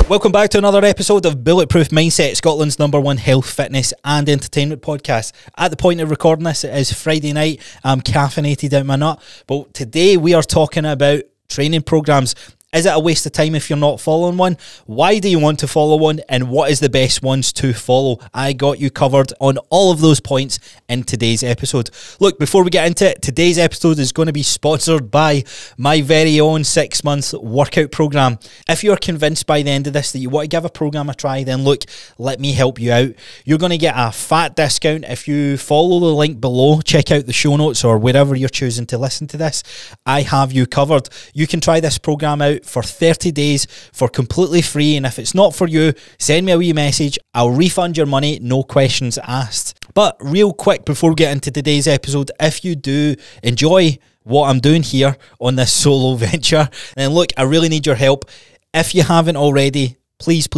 Welcome back to another episode of Bulletproof Mindset, Scotland's #1 health, fitness and entertainment podcast. At the point of recording this, it is Friday night. I'm caffeinated out my nut. But today we are talking about training programs. Is it a waste of time if you're not following one? Why do you want to follow one? And what is the best ones to follow? I got you covered on all of those points in today's episode. Look, before we get into it, today's episode is going to be sponsored by my very own 6-month workout program. If you're convinced by the end of this that you want to give a program a try, then look, let me help you out. You're going to get a fat discount if you follow the link below. Check out the show notes or wherever you're choosing to listen to this. I have you covered. You can try this program out for 30 days for completely free, and if it's not for you, send me a wee message. I'll refund your money, no questions asked. But real quick before we get into today's episode, if you do enjoy what I'm doing here on this solo venture, then look, I really need your help. If you haven't already, please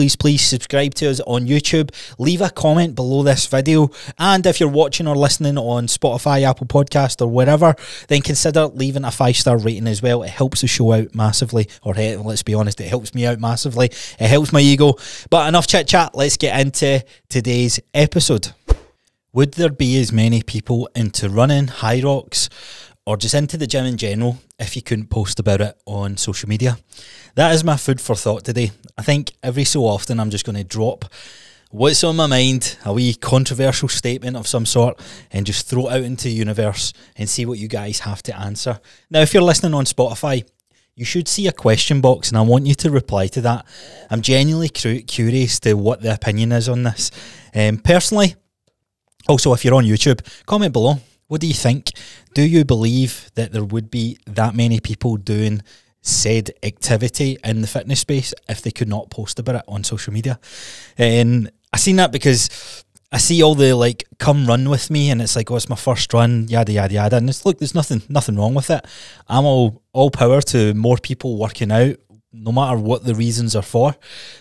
subscribe to us on YouTube. Leave a comment below this video. And if you're watching or listening on Spotify, Apple Podcast or wherever, then consider leaving a 5-star rating as well. It helps the show out massively. Or hey, let's be honest, it helps me out massively. It helps my ego. But enough chit chat, let's get into today's episode. Would there be as many people into running, high rocks, or just into the gym in general if you couldn't post about it on social media? That is my food for thought today. I think every so often I'm just going to drop what's on my mind, a wee controversial statement of some sort, and just throw it out into the universe and see what you guys have to answer. Now, if you're listening on Spotify, you should see a question box and I want you to reply to that. I'm genuinely curious to what the opinion is on this. Personally, also if you're on YouTube, comment below. What do you think? Do you believe that there would be that many people doing said activity in the fitness space if they could not post about it on social media? And I seen that because I see all the like, come run with me, and it's like, oh, it's my first run, yada yada yada. And it's, look, there's nothing wrong with it. I'm all power to more people working out, no matter what the reasons are for.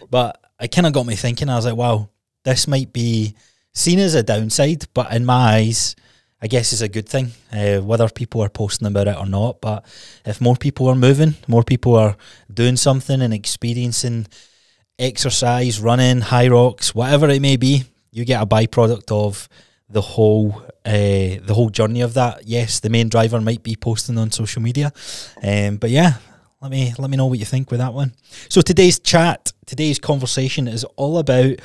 But it kind of got me thinking. I was like, wow, this might be seen as a downside, but in my eyes, I guess it's a good thing, whether people are posting about it or not. But if more people are moving, more people are doing something and experiencing exercise, running, high rocks, whatever it may be, you get a byproduct of the whole journey of that. Yes, the main driver might be posting on social media, but yeah, let me know what you think with that one. So today's conversation is all about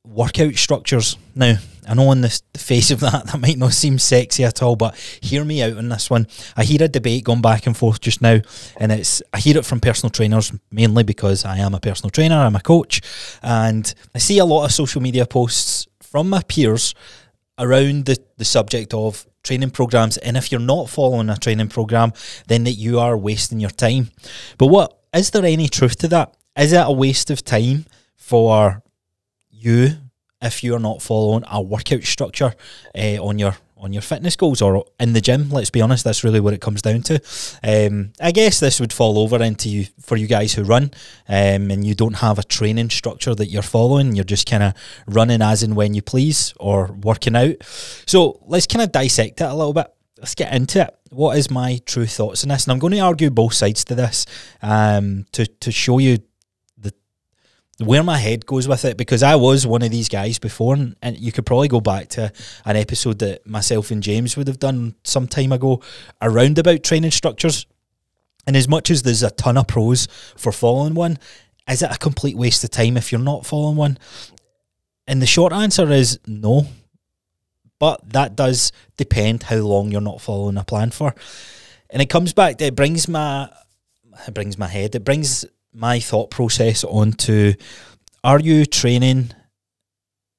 workout structures. Now, I know on the face of that might not seem sexy at all, but hear me out on this one. I hear a debate going back and forth just now, and I hear it from personal trainers, mainly because I am a personal trainer, I'm a coach, and I see a lot of social media posts from my peers around the subject of training programs, and if you're not following a training program, then that you are wasting your time. But is there any truth to that? Is it a waste of time for you if you're not following a workout structure on your fitness goals or in the gym? Let's be honest, that's really what it comes down to. I guess this would fall over into for you guys who run and you don't have a training structure that you're following. You're just kind of running as and when you please or working out. So let's kind of dissect it a little bit. Let's get into it. What is my true thoughts on this? And I'm going to argue both sides to this to show you where my head goes with it, because I was one of these guys before, and you could probably go back to an episode that myself and James would have done some time ago around about training structures. And as much as there's a ton of pros for following one, is it a complete waste of time if you're not following one? And the short answer is no, but that does depend how long you're not following a plan for. And it comes back to, it brings my thought process onto, are you training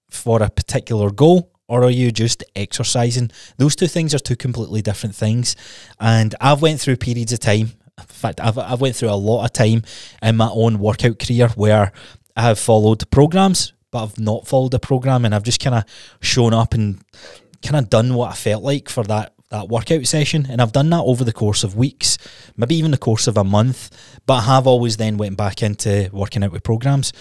for a particular goal or are you just exercising? Those two things are two completely different things. And I've went through periods of time, in fact, I've went through a lot of time in my own workout career where I have followed programs, but I've not followed a program, and I've just kind of shown up and kind of done what I felt like for that workout session. And I've done that over the course of weeks, maybe even the course of a month, but I have always then went back into working out with programs.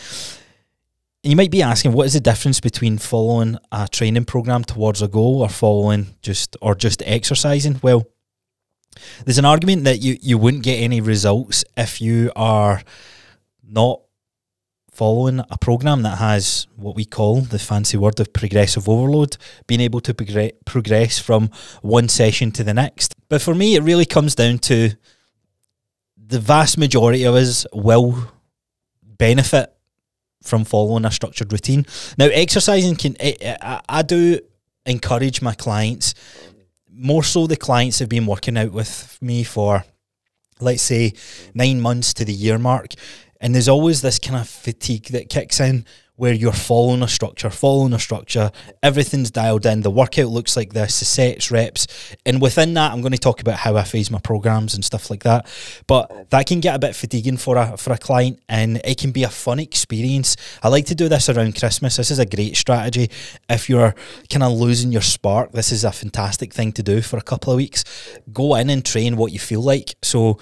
And you might be asking, what is the difference between following a training program towards a goal or just exercising? Well, there's an argument that you wouldn't get any results if you are not following a program that has what we call the fancy word of progressive overload, being able to progress from one session to the next. But for me, it really comes down to the vast majority of us will benefit from following a structured routine. Now, exercising I do encourage my clients, more so the clients have been working out with me for, let's say, 9 months to the year mark. And there's always this kind of fatigue that kicks in where you're following a structure, everything's dialed in, the workout looks like this, the sets, reps, and within that, I'm going to talk about how I phase my programs and stuff like that, but that can get a bit fatiguing for a client, and it can be a fun experience. I like to do this around Christmas. This is a great strategy. If you're kind of losing your spark, this is a fantastic thing to do for a couple of weeks. Go in and train what you feel like. So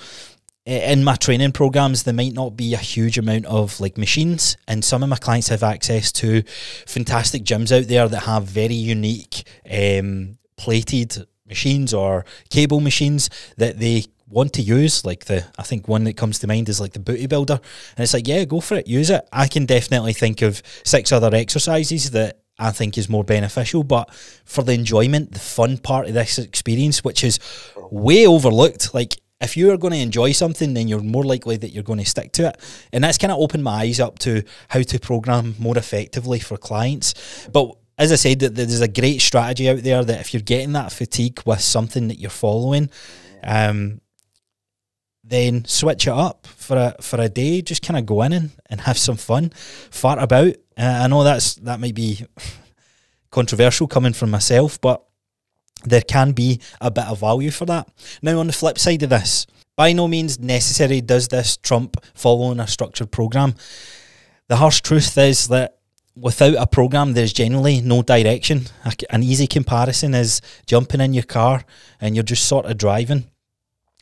in my training programs, there might not be a huge amount of like machines, and some of my clients have access to fantastic gyms out there that have very unique plated machines or cable machines that they want to use. Like I think one that comes to mind is like the booty builder, and it's like, yeah, go for it, use it. I can definitely think of 6 other exercises that I think is more beneficial, but for the enjoyment, the fun part of this experience, which is way overlooked, like, if you are going to enjoy something, then you're more likely that you're going to stick to it. And that's kind of opened my eyes up to how to program more effectively for clients. But as I said, there's a great strategy out there that if you're getting that fatigue with something that you're following, then switch it up for a day. Just kind of go in and have some fun, fart about. I know that might be controversial coming from myself, but there can be a bit of value for that. Now, on the flip side of this, by no means necessary does this trump following a structured program. The harsh truth is that without a program, there's generally no direction. An easy comparison is jumping in your car and you're just sort of driving.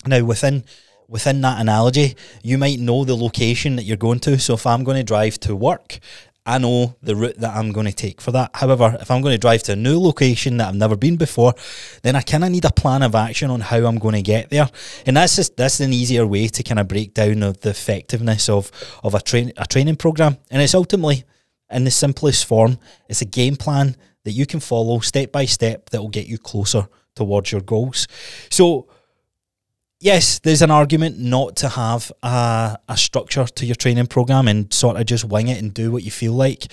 Now, within that analogy, you might know the location that you're going to. So if I'm going to drive to work, I know the route that I'm going to take for that. However, if I'm going to drive to a new location that I've never been before, then I kind of need a plan of action on how I'm going to get there. And that's an easier way to kind of break down the effectiveness of a training program. And it's ultimately, in the simplest form, it's a game plan that you can follow step by step that will get you closer towards your goals. So yes, there's an argument not to have a structure to your training program and sort of just wing it and do what you feel like.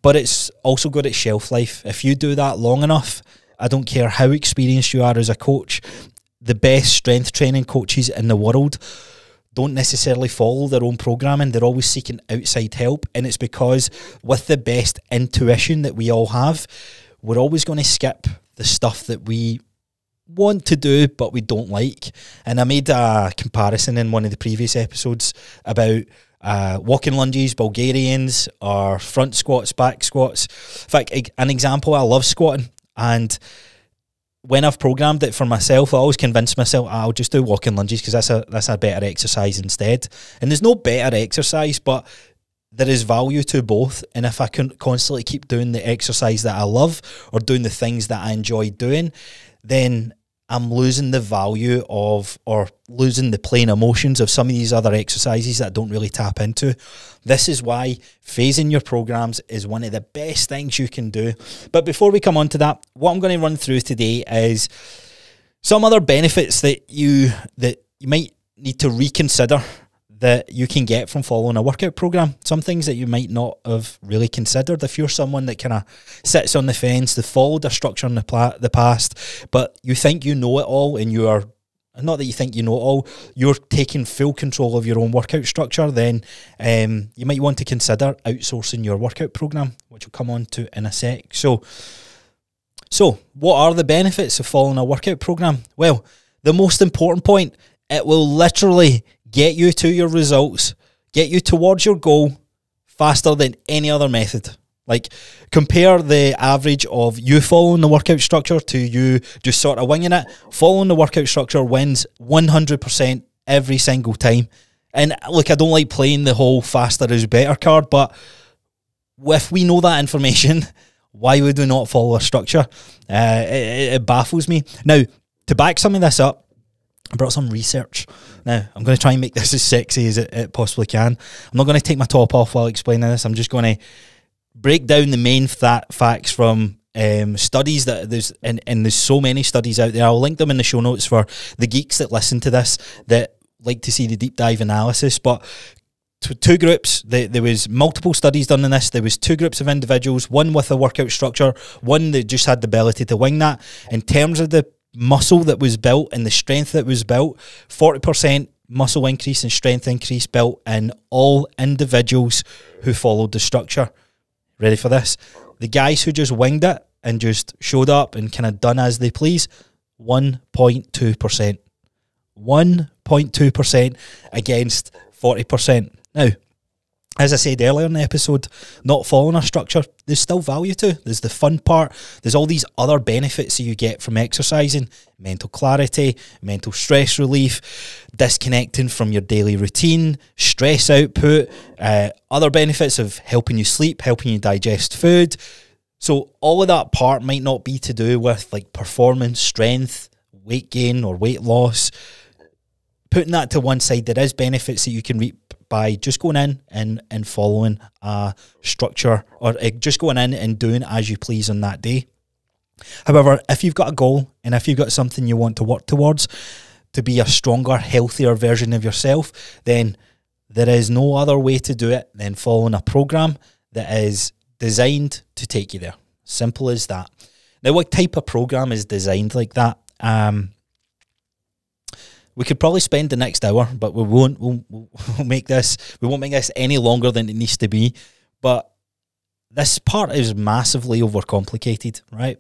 But it's also got its shelf life. If you do that long enough, I don't care how experienced you are as a coach, the best strength training coaches in the world don't necessarily follow their own programming. They're always seeking outside help. And it's because with the best intuition that we all have, we're always going to skip the stuff that we want to do but we don't like. And I made a comparison in one of the previous episodes about walking lunges, Bulgarians, or front squats, back squats. In fact, an example, I love squatting, and when I've programmed it for myself, I always convince myself I'll just do walking lunges because that's a better exercise instead. And there's no better exercise, but there is value to both. And if I can constantly keep doing the exercise that I love or doing the things that I enjoy doing, then I'm losing the value of, or losing the plain emotions of some of these other exercises that I don't really tap into. This is why phasing your programs is one of the best things you can do. But before we come on to that, what I'm going to run through today is some other benefits that you might need to reconsider that you can get from following a workout program. Some things that you might not have really considered. If you're someone that kind of sits on the fence, they followed a structure in the past, but you think you know it all, and you are, not that you think you know it all, you're taking full control of your own workout structure, then you might want to consider outsourcing your workout program, which we'll come on to in a sec. So what are the benefits of following a workout program? Well, the most important point, it will literally get you to your results, get you towards your goal faster than any other method. Like, compare the average of you following the workout structure to you just sort of winging it. Following the workout structure wins 100% every single time. And look, I don't like playing the whole faster is better card, but if we know that information, why would we not follow a structure? It baffles me. Now, to back some of this up, I brought some research. Now, I'm going to try and make this as sexy as it possibly can. I'm not going to take my top off while explaining this. I'm just going to break down the main facts from studies that there's so many studies out there. I'll link them in the show notes for the geeks that listen to this that like to see the deep dive analysis. But two groups, there was multiple studies done on this. There was two groups of individuals, one with a workout structure, one that just had the ability to wing that. In terms of the muscle that was built and the strength that was built, 40% muscle increase and strength increase built in all individuals who followed the structure. Ready for this? The guys who just winged it and just showed up and kind of done as they please, 1.2%. 1.2% against 40%. Now, as I said earlier in the episode, not following a structure, there's still value to. There's the fun part. There's all these other benefits that you get from exercising. Mental clarity, mental stress relief, disconnecting from your daily routine, stress output, other benefits of helping you sleep, helping you digest food. So all of that part might not be to do with like performance, strength, weight gain or weight loss. Putting that to one side, there is benefits that you can reap by just going in and following a structure, or just going in and doing as you please on that day. However, if you've got a goal and if you've got something you want to work towards to be a stronger, healthier version of yourself, then there is no other way to do it than following a program that is designed to take you there. Simple as that. Now, what type of program is designed like that? We could probably spend the next hour, but we won't. We'll make this. We won't make this any longer than it needs to be. But this part is massively overcomplicated, right?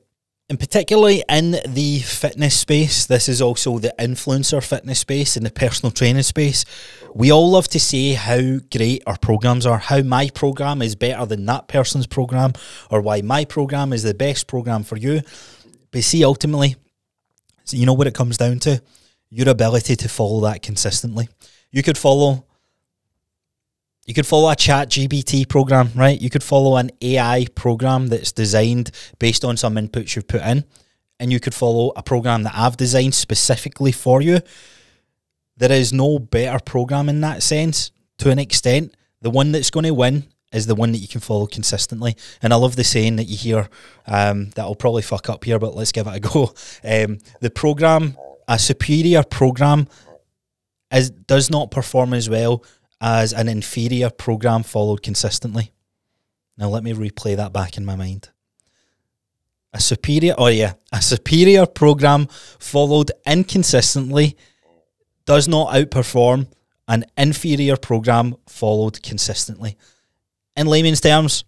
And particularly in the fitness space, this is also the influencer fitness space and the personal training space. We all love to say how great our programs are, how my program is better than that person's program, or why my program is the best program for you. But see, ultimately, so you know what it comes down to? Your ability to follow that consistently. You could follow a ChatGPT program, right? You could follow an AI program that's designed based on some inputs you've put in, and you could follow a program that I've designed specifically for you. There is no better program in that sense. To an extent, the one that's going to win is the one that you can follow consistently. And I love the saying that you hear that I'll probably fuck up here, but let's give it a go. A superior program does not perform as well as an inferior program followed consistently. Now let me replay that back in my mind. A superior program followed inconsistently does not outperform an inferior program followed consistently. In layman's terms,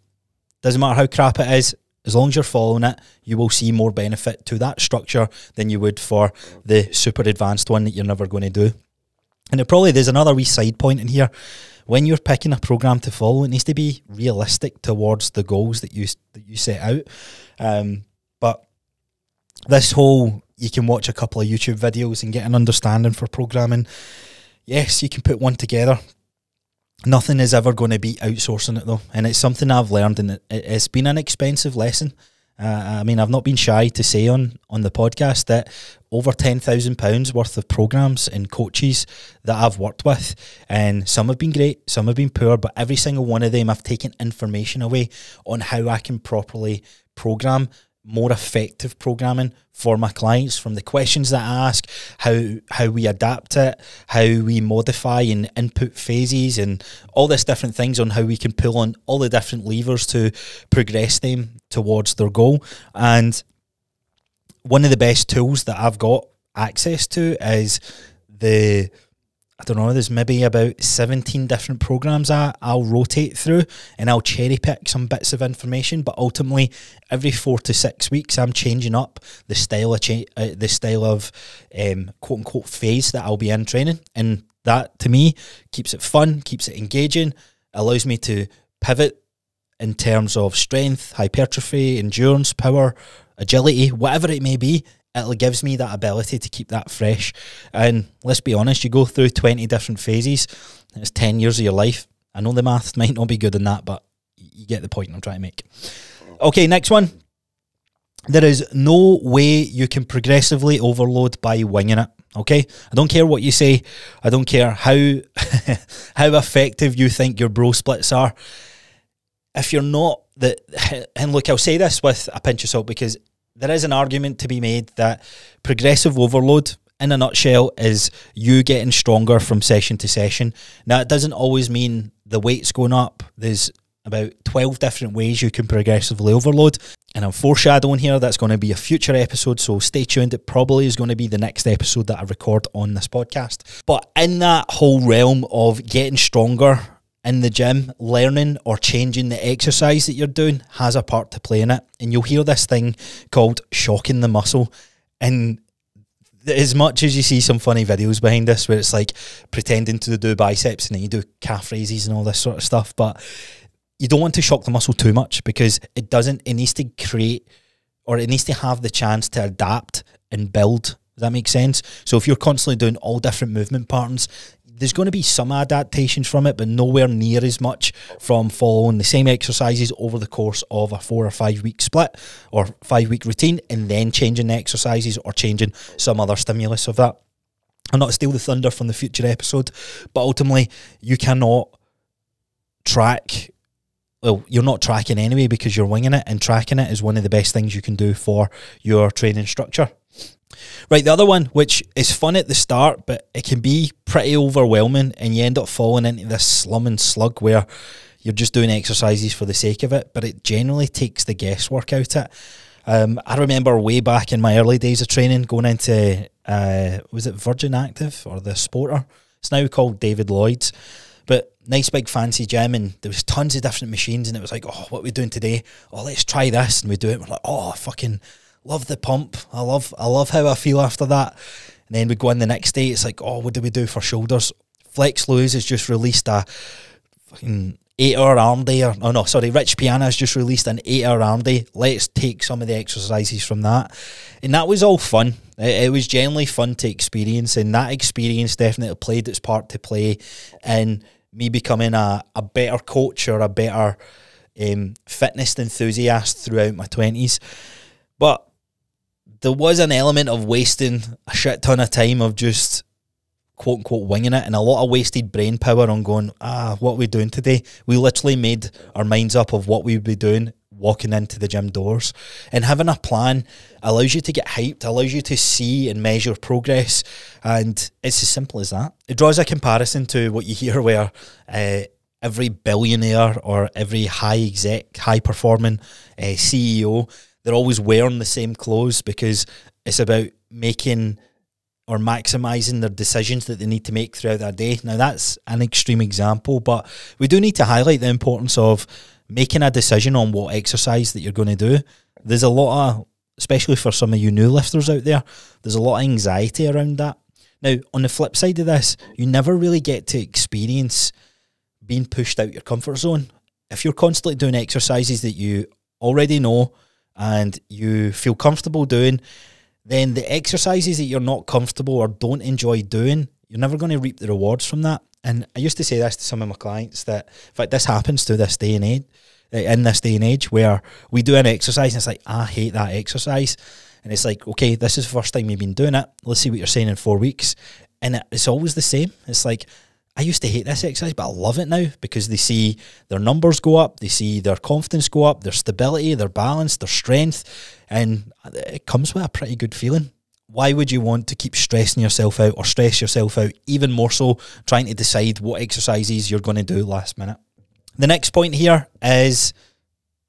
doesn't matter how crap it is, as long as you're following it, you will see more benefit to that structure than you would for the super advanced one that you're never going to do. And there's another wee side point in here. When you're picking a program to follow, it needs to be realistic towards the goals that you set out. But this whole, you can watch a couple of YouTube videos and get an understanding for programming. Yes, you can put one together. Nothing is ever going to beat outsourcing it though, and it's something I've learned, and it's been an expensive lesson. I mean, I've not been shy to say on the podcast that over £10,000 worth of programs and coaches that I've worked with, and some have been great, some have been poor, but every single one of them I've taken information away on how I can properly program more effective programming for my clients, from the questions that I ask, how we adapt it, how we modify and input phases, and all this different things on how we can pull on all the different levers to progress them towards their goal. And one of the best tools that I've got access to is there's maybe about 17 different programs I'll rotate through, and I'll cherry pick some bits of information, but ultimately every 4 to 6 weeks I'm changing up the style of quote unquote phase that I'll be in training. And that to me keeps it fun, keeps it engaging, allows me to pivot in terms of strength, hypertrophy, endurance, power, agility, whatever it may be. It gives me that ability to keep that fresh. And let's be honest, you go through 20 different phases, it's 10 years of your life. I know the math might not be good in that, but you get the point I'm trying to make. Okay, next one. There is no way you can progressively overload by winging it. Okay, I don't care what you say. I don't care how how effective you think your bro splits are. If you're not and look, I'll say this with a pinch of salt, because there is an argument to be made that progressive overload, in a nutshell, is you getting stronger from session to session. Now, it doesn't always mean the weight's going up. There's about 12 different ways you can progressively overload, and I'm foreshadowing here that's going to be a future episode, so stay tuned. It probably is going to be the next episode that I record on this podcast. But in that whole realm of getting stronger in the gym, learning or changing the exercise that you're doing has a part to play in it, and you'll hear this thing called shocking the muscle. And as much as you see some funny videos behind this where it's like pretending to do biceps and then you do calf raises and all this sort of stuff, but you don't want to shock the muscle too much, because it needs to create, or it needs to have the chance to adapt and build. Does that make sense? So if you're constantly doing all different movement patterns, there's going to be some adaptations from it, but nowhere near as much from following the same exercises over the course of a 4 or 5 week split or 5 week routine and then changing the exercises or changing some other stimulus of that. I'll not steal the thunder from the future episode, but ultimately you cannot track. Well, you're not tracking anyway because you're winging it, and tracking it is one of the best things you can do for your training structure. Right, the other one, which is fun at the start, but it can be pretty overwhelming, and you end up falling into this slum and slug where you're just doing exercises for the sake of it, but it generally takes the guesswork out of it. I remember way back in my early days of training going into, was it Virgin Active or the Sporter? It's now called David Lloyd's. But nice big fancy gym, and there was tons of different machines, and it was like, oh, what are we doing today? Oh, let's try this, and we do it. We're like, oh, I fucking love the pump. I love how I feel after that. And then we go in the next day. It's like, oh, what do we do for shoulders? Flex Lewis has just released a fucking 8-hour arm day. Rich Piana has just released an 8-hour arm day. Let's take some of the exercises from that. And that was all fun. It was generally fun to experience, and that experience definitely played its part to play in me becoming a better coach or a better fitness enthusiast throughout my 20s. But there was an element of wasting a shit ton of time of just quote unquote winging it, and a lot of wasted brain power on going, what are we doing today? We literally made our minds up of what we would be doing walking into the gym doors. And having a plan allows you to get hyped, allows you to see and measure progress, and it's as simple as that. It draws a comparison to what you hear where every billionaire or every high performing CEO, they're always wearing the same clothes because it's about making or maximising their decisions that they need to make throughout that day. Now, that's an extreme example, but we do need to highlight the importance of making a decision on what exercise that you're going to do. There's a lot of, especially for some of you new lifters out there, there's a lot of anxiety around that. Now, on the flip side of this, you never really get to experience being pushed out your comfort zone. If you're constantly doing exercises that you already know and you feel comfortable doing, then the exercises that you're not comfortable or don't enjoy doing, you're never going to reap the rewards from that. And I used to say this to some of my clients that, in fact, this happens to this day and age, in this day and age, where we do an exercise and it's like, I hate that exercise. And it's like, okay, this is the first time you've been doing it. Let's see what you're saying in 4 weeks. And it's always the same. It's like, I used to hate this exercise, but I love it now because they see their numbers go up, they see their confidence go up, their stability, their balance, their strength, and it comes with a pretty good feeling. Why would you want to keep stressing yourself out or stress yourself out even more so trying to decide what exercises you're going to do last minute? The next point here is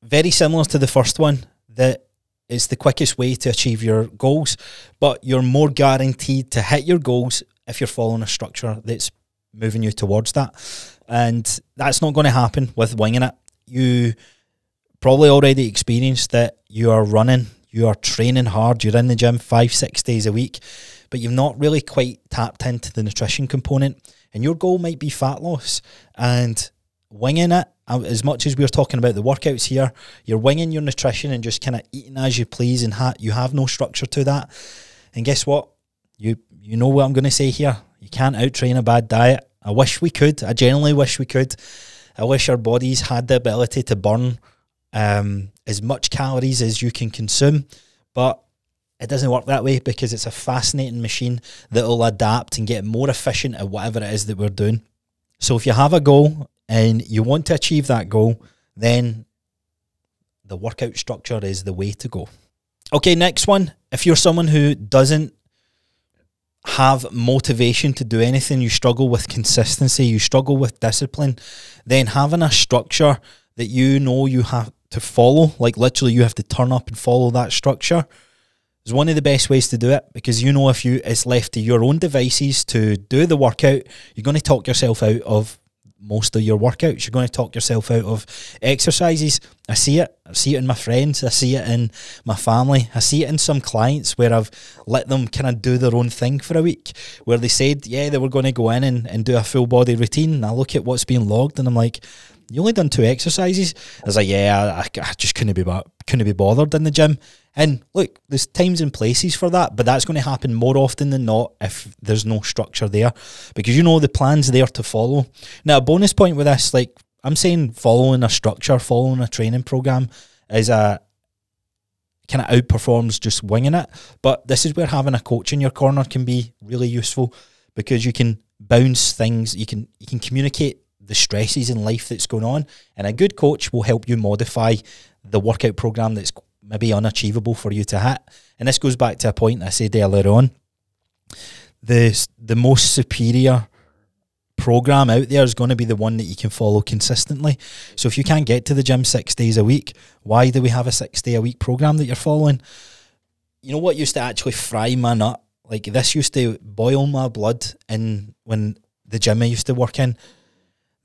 very similar to the first one, that it's the quickest way to achieve your goals, but you're more guaranteed to hit your goals if you're following a structure that's moving you towards that. And that's not going to happen with winging it. You probably already experienced that you are running, you are training hard, you're in the gym 5-6 days a week, but you've not really quite tapped into the nutrition component, and your goal might be fat loss. And winging it, as much as we're talking about the workouts here, you're winging your nutrition and just kind of eating as you please, and you have no structure to that. And guess what? You know what I'm going to say here. You can't out-train a bad diet. I wish we could. I genuinely wish we could. I wish our bodies had the ability to burn as much calories as you can consume, But it doesn't work that way, because it's a fascinating machine that will adapt and get more efficient at whatever it is that we're doing. So if you have a goal and you want to achieve that goal, then the workout structure is the way to go. Okay, next one. If you're someone who doesn't have motivation to do anything, you struggle with consistency, you struggle with discipline, then having a structure that you know you have to follow, like literally you have to turn up and follow that structure, is one of the best ways to do it, because you know if it's left to your own devices to do the workout, you're going to talk yourself out of most of your workouts. You're going to talk yourself out of exercises. I see it in my friends, I see it in my family, I see it in some clients where I've let them kind of do their own thing for a week, where they said, yeah, they were going to go in and do a full body routine, and I look at what's being logged and I'm like, you only done 2 exercises? I was like, yeah, I just couldn't be bothered in the gym. And look, there's times and places for that, but that's going to happen more often than not if there's no structure there, because you know the plan's there to follow. Now, a bonus point with this, like I'm saying, following a structure, following a training program is a kind of outperforms just winging it. But this is where having a coach in your corner can be really useful, because you can bounce things, you can communicate the stresses in life that's going on, and a good coach will help you modify the workout program that's maybe unachievable for you to hit. And this goes back to a point I said earlier on. The most superior program out there is going to be the one that you can follow consistently. So if you can't get to the gym 6 days a week, why do we have a 6 day a week program that you're following? You know what used to actually fry my nut? Like, this used to boil my blood in when the gym I used to work in.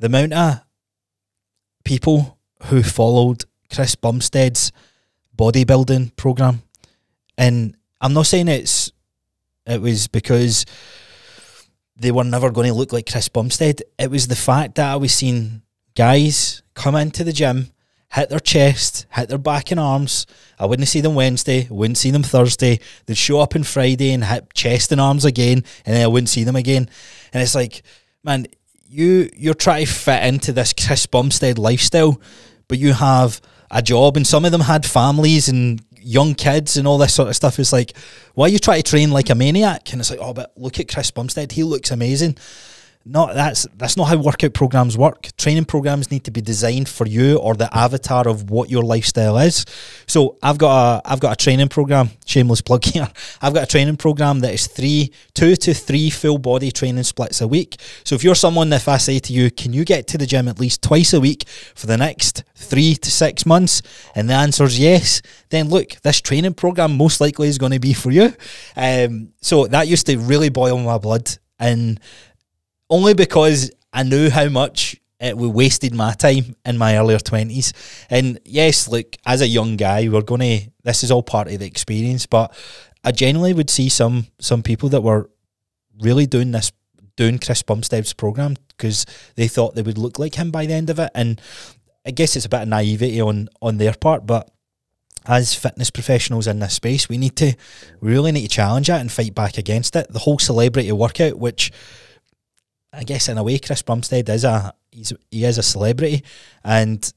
The amount of people who followed Chris Bumstead's bodybuilding program, and I'm not saying it was because they were never going to look like Chris Bumstead. It was the fact that I was seeing guys come into the gym, hit their chest, hit their back and arms. I wouldn't see them Wednesday, I wouldn't see them Thursday. They'd show up on Friday and hit chest and arms again, and then I wouldn't see them again. And it's like, man, you're trying to fit into this Chris Bumstead lifestyle, but you have a job, and some of them had families and young kids and all this sort of stuff. It's like, why you try to train like a maniac? And it's like, oh, but look at Chris Bumstead, he looks amazing. No, that's not how workout programs work. Training programs need to be designed for you, or the avatar of what your lifestyle is. So I've got a training program, shameless plug here. I've got a training program that is 2 to 3 full body training splits a week. So if you're someone, if I say to you, can you get to the gym at least twice a week for the next 3 to 6 months? And the answer is yes, then look, this training program most likely is going to be for you. So that used to really boil my blood, and only because I knew how much it wasted my time in my earlier 20s. And yes, look, as a young guy, this is all part of the experience, but I genuinely would see some people that were really doing Chris Bumstead's program because they thought they would look like him by the end of it. And I guess it's a bit of naivety on their part, but as fitness professionals in this space, we really need to challenge that and fight back against it. The whole celebrity workout, which I guess in a way Chris Bumstead is a celebrity, and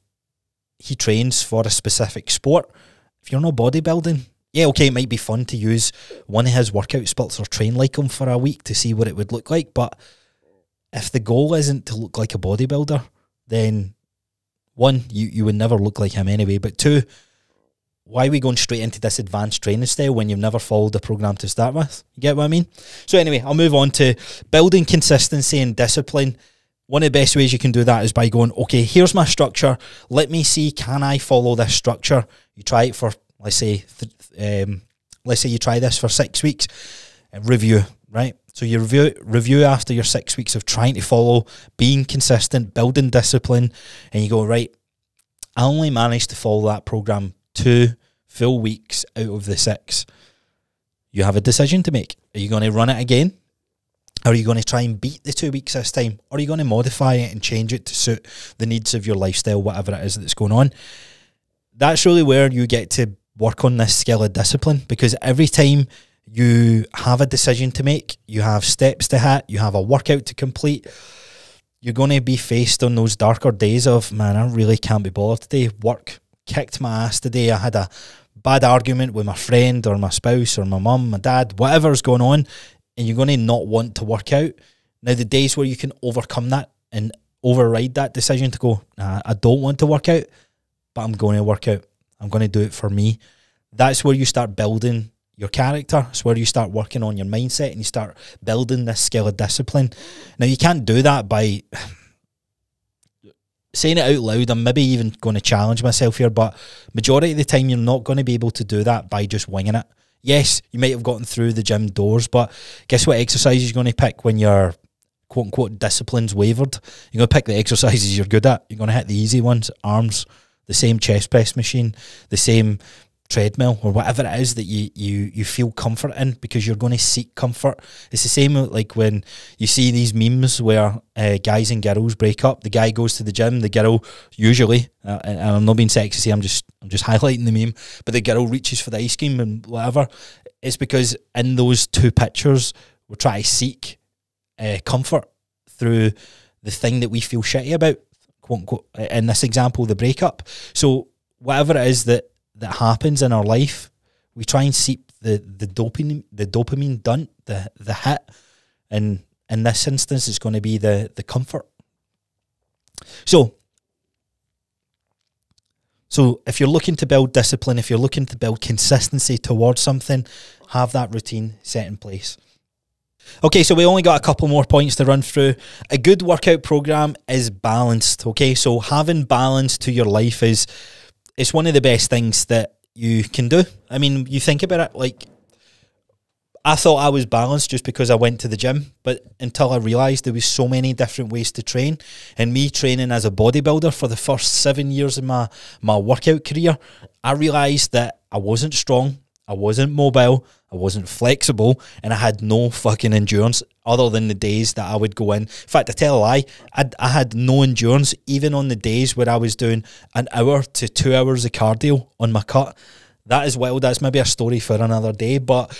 he trains for a specific sport. If you're not bodybuilding, yeah, okay, it might be fun to use one of his workout splits or train like him for a week to see what it would look like, but if the goal isn't to look like a bodybuilder, then one, you would never look like him anyway, but two, why are we going straight into this advanced training style when you've never followed the program to start with? You get what I mean? So anyway, I'll move on to building consistency and discipline. One of the best ways you can do that is by going, okay, here's my structure. Let me see, can I follow this structure? You try it for, let's say you try this for 6 weeks. Review, right? So you review after your 6 weeks of trying to follow, being consistent, building discipline, and you go, right, I only managed to follow that program 2 full weeks out of the 6. You have a decision to make. Are you going to run it again? Are you going to try and beat the 2 weeks this time? Or are you going to modify it and change it to suit the needs of your lifestyle, whatever it is that's going on? That's really where you get to work on this skill of discipline, because every time you have a decision to make, you have steps to hit, you have a workout to complete, you're going to be faced on those darker days of, man, I really can't be bothered today. Work kicked my ass today. I had a bad argument with my friend or my spouse or my mum, my dad, whatever's going on, and you're going to not want to work out. Now, the days where you can overcome that and override that decision to go, nah, I don't want to work out, but I'm going to work out. I'm going to do it for me. That's where you start building your character. It's where you start working on your mindset and you start building this skill of discipline. Now, you can't do that by saying it out loud. I'm maybe even going to challenge myself here, but majority of the time you're not going to be able to do that by just winging it. Yes, you might have gotten through the gym doors, but guess what exercise you're going to pick when your quote-unquote discipline's wavered? You're going to pick the exercises you're good at. You're going to hit the easy ones, arms, the same chest press machine, the same treadmill, or whatever it is that you feel comfort in, because you're going to seek comfort. It's the same like when you see these memes where guys and girls break up. The guy goes to the gym, the girl usually, and I'm not being sexy, I'm just highlighting the meme, but the girl reaches for the ice cream and whatever. It's because in those two pictures we're trying to seek comfort through the thing that we feel shitty about, quote unquote, in this example, the breakup. So whatever it is that happens in our life, we try and seek the dopamine dump, the hit, and in this instance it's going to be the comfort. So if you're looking to build discipline, if you're looking to build consistency towards something, have that routine set in place. Okay, so we only got a couple more points to run through. A good workout program is balanced, okay? So having balance to your life it's one of the best things that you can do. I mean, you think about it, like, I thought I was balanced just because I went to the gym, but until I realised there was so many different ways to train, and me training as a bodybuilder for the first 7 years of my workout career, I realised that I wasn't strong, I wasn't mobile, I wasn't flexible, and I had no fucking endurance other than the days that I would go in. In fact, I tell a lie, I had no endurance even on the days where I was doing an hour to 2 hours of cardio on my cut. That is wild. That's maybe a story for another day, but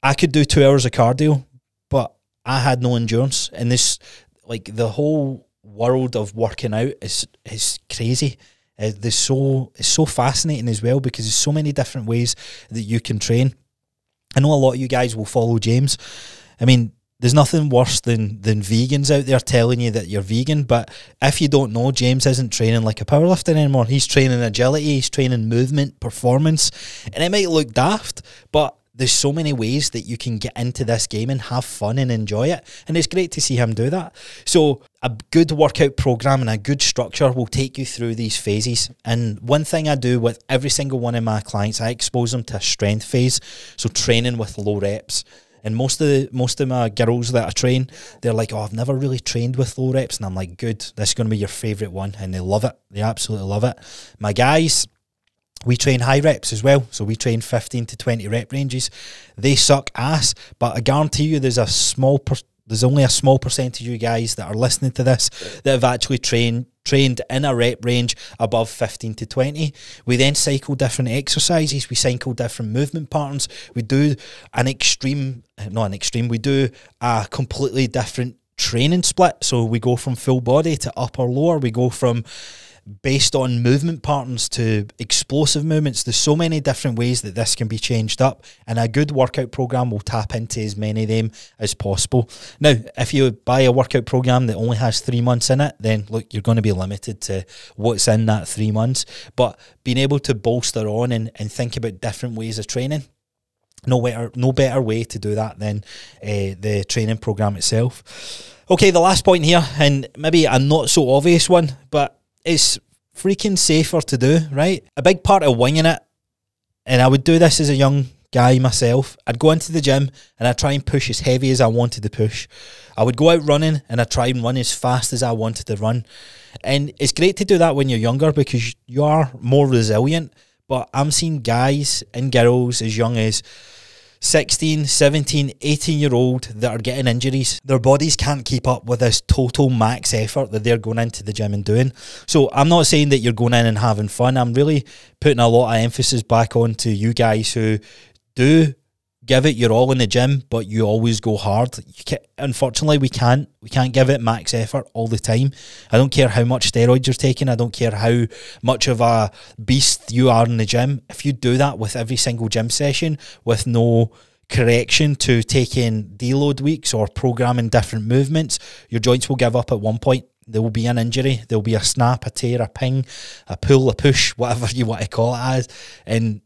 I could do 2 hours of cardio, but I had no endurance. And this, like, the whole world of working out is crazy. It's so fascinating as well, because there's so many different ways that you can train. I know a lot of you guys will follow James. I mean, there's nothing worse than vegans out there telling you that you're vegan, but if you don't know, James isn't training like a powerlifter anymore. He's training agility, he's training movement, performance, and it might look daft, but there's so many ways that you can get into this game and have fun and enjoy it, and it's great to see him do that. So a good workout program and a good structure will take you through these phases. And one thing I do with every single one of my clients, I expose them to a strength phase, so training with low reps. And most of my girls that I train, they're like, oh, I've never really trained with low reps. And I'm like, good, this is going to be your favourite one. And they love it. They absolutely love it. My guys, we train high reps as well. So we train 15 to 20 rep ranges. They suck ass, but I guarantee you there's only a small percentage of you guys that are listening to this that have actually trained in a rep range above 15 to 20. We then cycle different exercises, we cycle different movement patterns, we do we do a completely different training split. So we go from full body to upper lower, we go from based on movement patterns to explosive movements. There's so many different ways that this can be changed up, and a good workout program will tap into as many of them as possible. Now, if you buy a workout program that only has 3 months in it, then look, you're going to be limited to what's in that 3 months. But being able to bolster on and think about different ways of training, no better way to do that than the training program itself. Okay, the last point here, and maybe a not so obvious one, but it's freaking safer to do, right? A big part of winging it, and I would do this as a young guy myself, I'd go into the gym and I'd try and push as heavy as I wanted to push. I would go out running and I'd try and run as fast as I wanted to run. And it's great to do that when you're younger because you are more resilient, but I'm seeing guys and girls as young as 16, 17, 18-year-old that are getting injuries. Their bodies can't keep up with this total max effort that they're going into the gym and doing. So I'm not saying that you're going in and having fun. I'm really putting a lot of emphasis back on to you guys who do give it your all in the gym, but you always go hard. Unfortunately, we can't give it max effort all the time. I don't care how much steroids you're taking. I don't care how much of a beast you are in the gym. If you do that with every single gym session with no correction to taking deload weeks or programming different movements, your joints will give up at one point. There will be an injury, there will be a snap, a tear, a ping, a pull, a push, whatever you want to call it as, and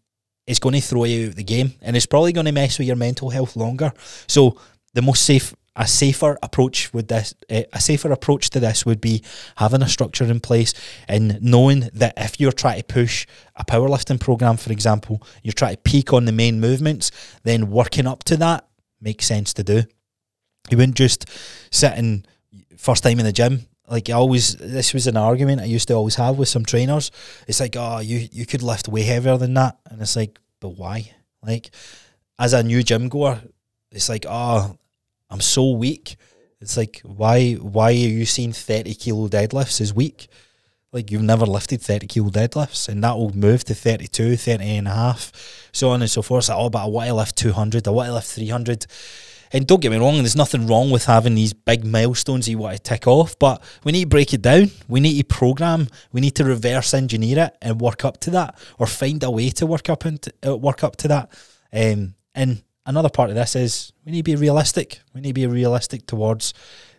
it's going to throw you out of the game, and it's probably going to mess with your mental health longer. So a safer approach to this would be having a structure in place and knowing that if you're trying to push a powerlifting program, for example, you're trying to peak on the main movements, then working up to that makes sense to do. You wouldn't just sit in first time in the gym. Like this was an argument I used to always have with some trainers. It's like, oh, you could lift way heavier than that. And it's like, but why? Like, as a new gym goer, it's like, oh, I'm so weak. It's like, why are you seeing 30 kilo deadlifts as weak? Like, you've never lifted 30 kilo deadlifts, and that will move to 32, 30 and a half, so on and so forth. It's like, oh, but I want to lift 200, I want to lift 300. And don't get me wrong, there's nothing wrong with having these big milestones you want to tick off, but we need to break it down. We need to program. We need to reverse engineer it and work up to that, or find a way to work up to that. And another part of this is we need to be realistic. We need to be realistic towards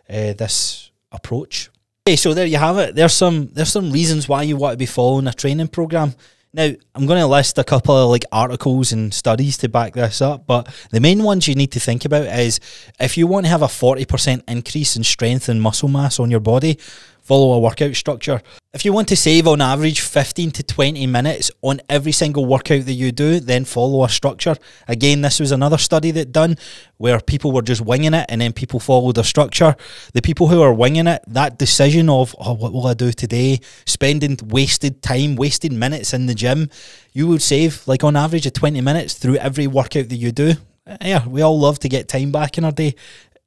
this approach. Okay, so there you have it. There's some reasons why you want to be following a training program. Now, I'm going to list a couple of articles and studies to back this up, but the main ones you need to think about is if you want to have a 40% increase in strength and muscle mass on your body, follow a workout structure. If you want to save on average 15 to 20 minutes on every single workout that you do, then follow a structure. Again, this was another study that done where people were just winging it and then people followed a structure. The people who are winging it, that decision of, oh, what will I do today? Spending wasted time, wasted minutes in the gym, you would save on average of 20 minutes through every workout that you do. Yeah, we all love to get time back in our day.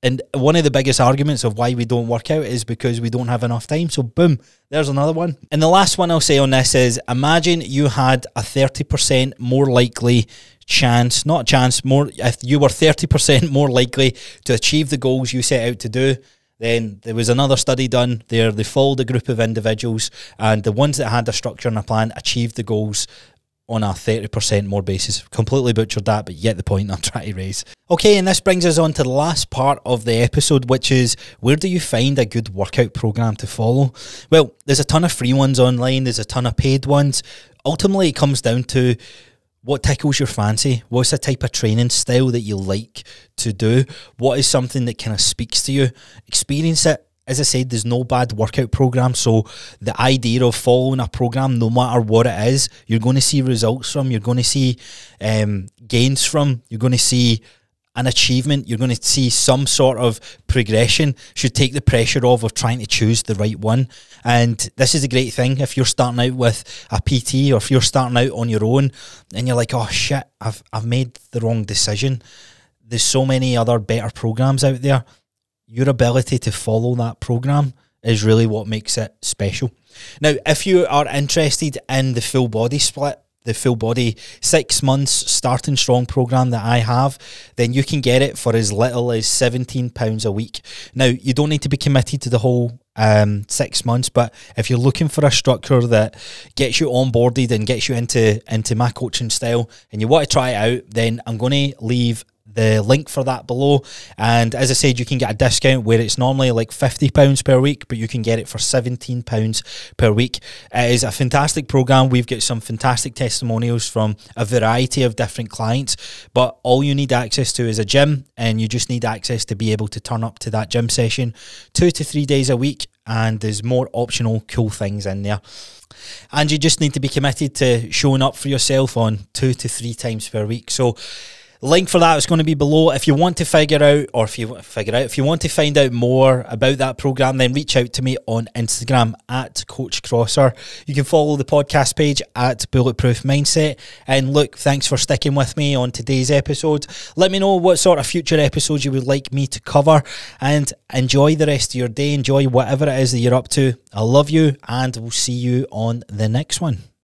And one of the biggest arguments of why we don't work out is because we don't have enough time. So boom, there's another one. And the last one I'll say on this is, imagine you had a 30% more likely chance, if you were 30% more likely to achieve the goals you set out to do. Then there was another study done there. They followed a group of individuals, and the ones that had a structure and a plan achieved the goals on a 30% more basis. Completely butchered that, but you get the point I'm trying to raise. Okay, and this brings us on to the last part of the episode, which is, where do you find a good workout program to follow? Well, there's a ton of free ones online, there's a ton of paid ones. Ultimately, it comes down to what tickles your fancy. What's the type of training style that you like to do? What is something that kind of speaks to you? Experience it. As I said, there's no bad workout program, so the idea of following a program, no matter what it is, you're going to see results from, you're going to see gains from, you're going to see an achievement, you're going to see some sort of progression, should take the pressure off of trying to choose the right one. And this is a great thing if you're starting out with a PT, or if you're starting out on your own and you're like, oh shit, I've made the wrong decision. There's so many other better programs out there. Your ability to follow that program is really what makes it special. Now, if you are interested in the full body split, the full body 6 months starting strong program that I have, then you can get it for as little as £17 a week. Now, you don't need to be committed to the whole 6 months, but if you're looking for a structure that gets you onboarded and gets you into my coaching style and you want to try it out, then I'm going to leave the link for that below. And as I said, you can get a discount where it's normally like £50 per week, but you can get it for £17 per week. It is a fantastic program. We've got some fantastic testimonials from a variety of different clients, but all you need access to is a gym, and you just need access to be able to turn up to that gym session 2 to 3 days a week. And there's more optional cool things in there. And you just need to be committed to showing up for yourself on 2 to 3 times per week. So link for that is going to be below. If you want to figure out, or if you want to find out more about that program, then reach out to me on Instagram at Coach Crosser. You can follow the podcast page at Bulletproof Mindset. And look, thanks for sticking with me on today's episode. Let me know what sort of future episodes you would like me to cover, and enjoy the rest of your day. Enjoy whatever it is that you're up to. I love you, and we'll see you on the next one.